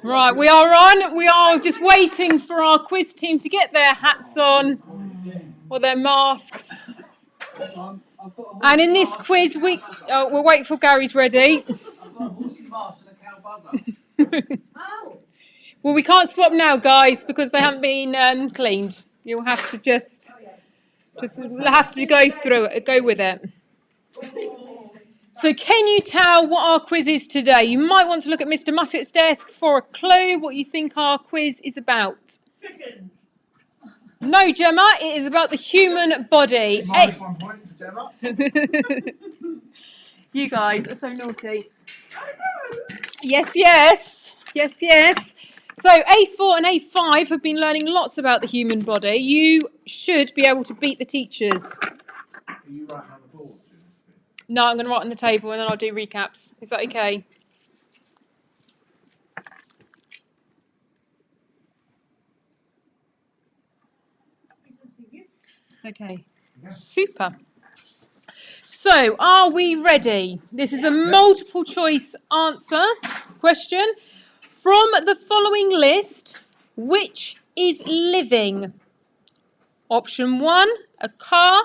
Right, we are on. We are just waiting for our quiz team to get their hats on or their masks. And in this quiz, we'll wait for Gary's ready. Well, we can't swap now, guys, because they haven't been cleaned. You'll have to just have to go through it, go with it. So can you tell what our quiz is today? You might want to look at Mr. Mussett's desk for a clue what you think our quiz is about. Chicken. No, Gemma, it is about the human body. Minus 1 point for Gemma. You guys are so naughty. Yes, yes. Yes, yes. So A4 and A5 have been learning lots about the human body. You should be able to beat the teachers. Are you writing on the board? No, I'm going to write on the table and then I'll do recaps. Is that okay? Okay. Yeah. Super. So, are we ready? This is a multiple choice answer question. From the following list, which is living? Option 1, a car.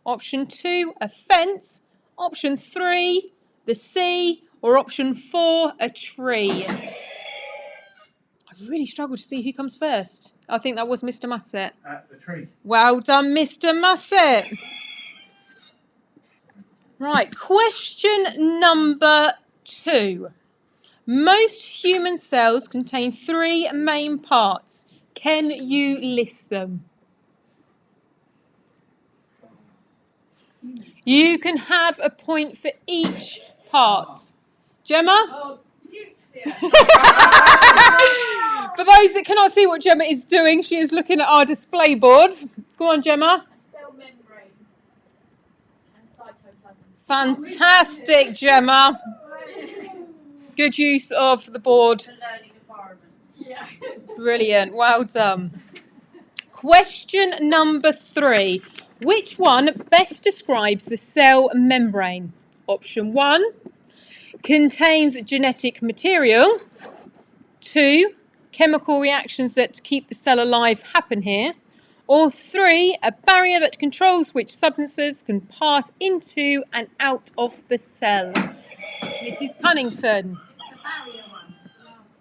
Option 2, a fence. Option 3, the sea. Or option 4, a tree. I've really struggled to see who comes first. I think that was Mr. Mussett. The tree. Well done, Mr. Mussett. Right, question number 2. Most human cells contain 3 main parts. Can you list them? You can have a point for each part. Gemma? For those that cannot see what Gemma is doing, she is looking at our display board. Go on, Gemma. Cell membrane and cytoplasm. Fantastic, Gemma. Good use of the board. The learning environment. Yeah. Brilliant. Well done. Question number 3. Which one best describes the cell membrane? Option 1, contains genetic material. 2, chemical reactions that keep the cell alive happen here. Or 3, a barrier that controls which substances can pass into and out of the cell. Mrs. Cunnington.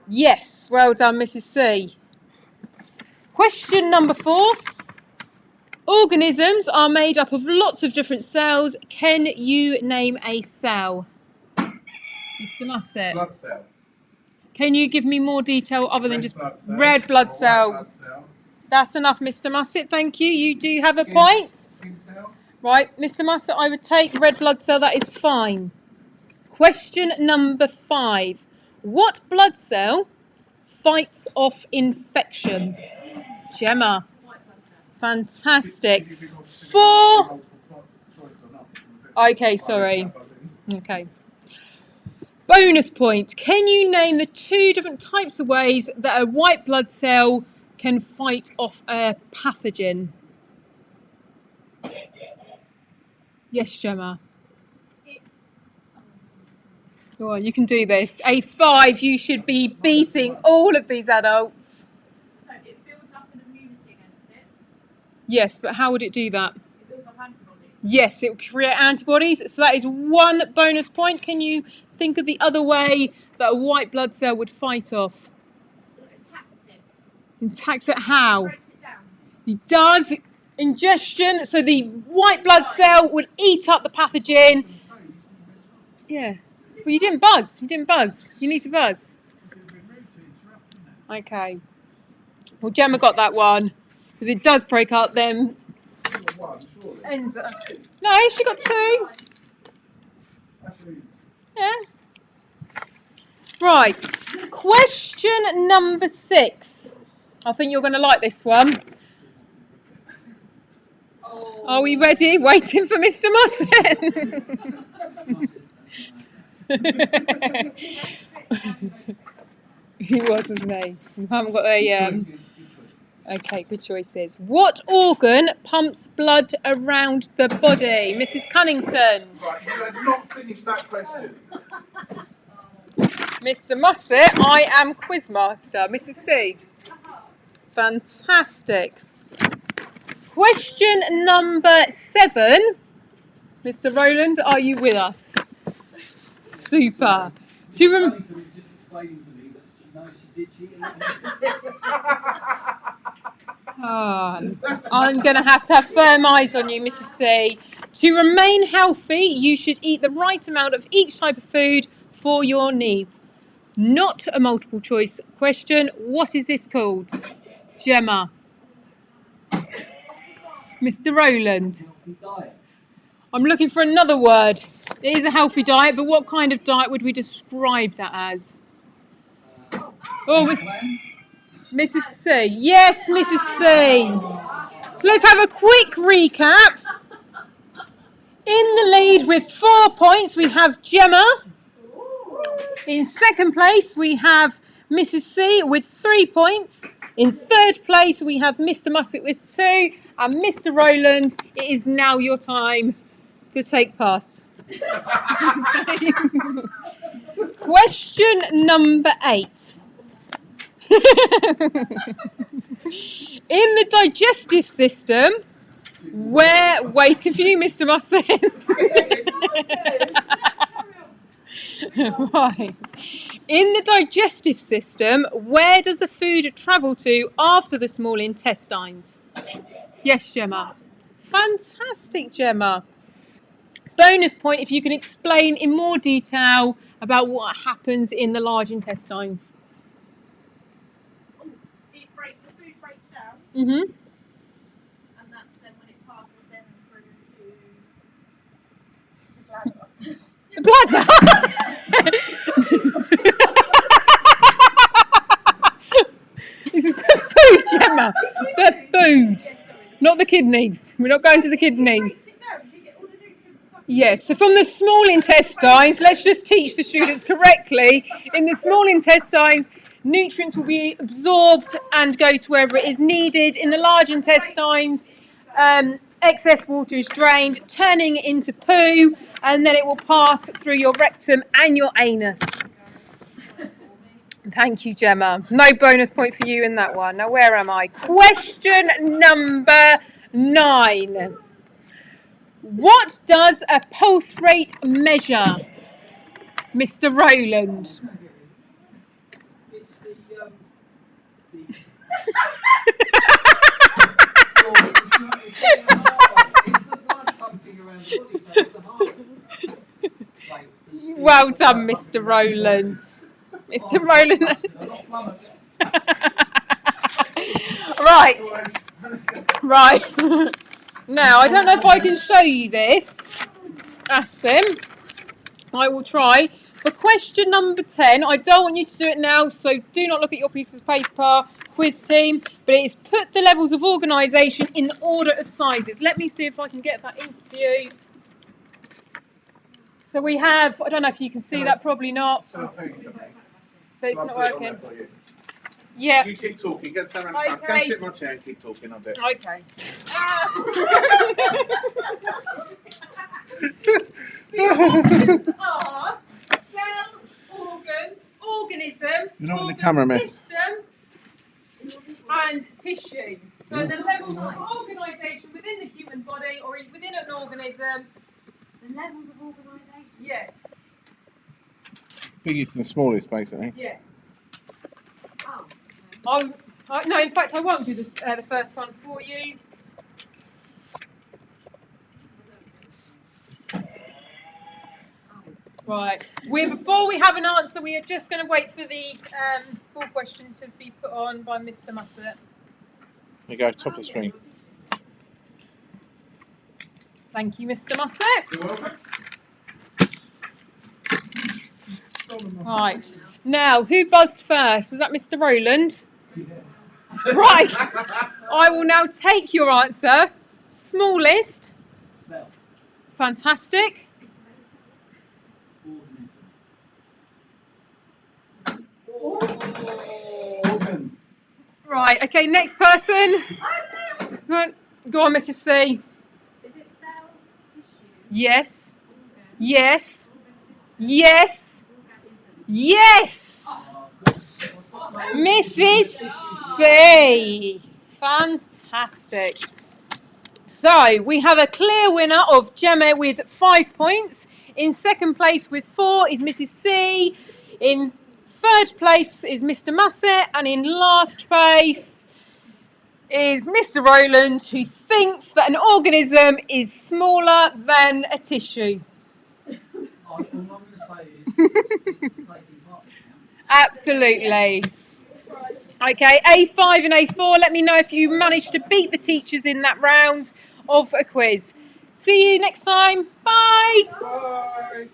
Yes, well done, Mrs. C. Question number 4. Organisms are made up of lots of different cells. Can you name a cell? Mr. Mussett. Blood cell. Can you give me more detail other than just blood cell. red blood Or cell? white blood cell. That's enough, Mr. Mussett. Thank you. You do have a point. Skin cell. Right, Mr. Mussett, I would take red blood cell. That is fine. Question number 5. What blood cell fights off infection? Gemma. Fantastic. 4. Okay, sorry. Okay. Bonus point. Can you name the 2 different types of ways that a white blood cell can fight off a pathogen? Yes, Gemma. Go on, you can do this. A5, you should be beating all of these adults. So it builds up an immunity against it. Yes, but how would it do that? It builds up antibodies. Yes, it will create antibodies. So that is 1 bonus point. Can you think of the other way that a white blood cell would fight off? It attacks it. Attacks it how? Breaks it down. It does. Ingestion. So the white blood cell would eat up the pathogen. Yeah. Well, you didn't buzz. You didn't buzz. You need to buzz. Okay. Well, Gemma got that one because it does break up them. Enza. No, she got 2. Yeah. Right. Question number 6. I think you're going to like this one. Oh. Are we ready? Waiting for Mr. Mussett. He wasn't he? You haven't got a... Okay, good choices. What organ pumps blood around the body? Mrs. Cunnington. Right, you have not finished that question. Mr. Musset, I am Quizmaster. Mrs. C. Fantastic. Question number 7. Mr. Rowland, are you with us? Super. To Funny to me, just explaining to me that she knows she did cheat. I'm going to have firm eyes on you, Mrs. C. To remain healthy, you should eat the right amount of each type of food for your needs. Not a multiple choice question. What is this called? Gemma. Mr. Rowland. I'm looking for another word. It is a healthy diet, but what kind of diet would we describe that as? Oh, Mrs. C. Yes, Mrs. C. So let's have a quick recap. In the lead with 4 points, we have Gemma. In second place, we have Mrs. C with 3 points. In third place, we have Mr. Musset with 2. And Mr. Rowland, it is now your time to take part. Question number 8. In the digestive system, waiting for you, Mr. Musset. Right. In the digestive system, where does the food travel to after the small intestines? Yes, Gemma. Fantastic, Gemma. Bonus point if you can explain in more detail about what happens in the large intestines. The food breaks down, Mm-hmm. and that's then when it passes then through to the bladder. The bladder. This is the food, Gemma. The food, not the kidneys. We're not going to the kidneys. Yes, so from the small intestines, let's just teach the students correctly. In the small intestines, nutrients will be absorbed and go to wherever it is needed. In the large intestines, excess water is drained, turning it into poo, and then it will pass through your rectum and your anus. Thank you, Gemma. No bonus point for you in that one. Now, where am I? Question number 9. What does a pulse rate measure, Mr. Rowland? It's the it's the blood pumping around the body, so it's the heart rate. Well done, Mr. Rowland. Mr. Rowland. I'm not flummoxed. Right. Now, I don't know if I can show you this, Aspen. I will try. For question number 10, I don't want you to do it now, so do not look at your pieces of paper, quiz team, but it is put the levels of organisation in the order of sizes. Let me see if I can get that into view. So we have, I don't know if you can see that, probably not. So I'll tell you something. It's I'll not put it on working. there for you. Yeah. You keep talking, get Sam around the front. Go Okay. and sit in my chair and keep talking, I'll do it. Okay. The options are cell, organ, organism, You're not in the organ camera, miss. system, and tissue. So the levels of organisation within the human body or within an organism. The levels of organisation. Yes. Biggest and smallest, basically. Yes. Oh. No, in fact, I won't do this, the first one for you. Right. Before we have an answer, we are just going to wait for the full question to be put on by Mr. Musset. There you go, top of the screen. Thank you, Mr. Musset. You're welcome. Right. Now, who buzzed first? Was that Mr. Rowland? Yeah. Right. I will now take your answer. Smallest. Fantastic. Organ. Right. Okay, next person. Go on, Mrs. C. Is it cell, tissue, Yes. organ, Yes. organ system, Yes. organism? Yes! Mrs. C. Fantastic. So we have a clear winner of Gemma with 5 points. In second place with 4 is Mrs. C. In third place is Mr. Musset. And in last place is Mr. Rowland, who thinks that an organism is smaller than a tissue. All I'm going to say is it's taking part. Absolutely. Okay, A5 and A4, let me know if you managed to beat the teachers in that round of a quiz. See you next time. Bye. Bye.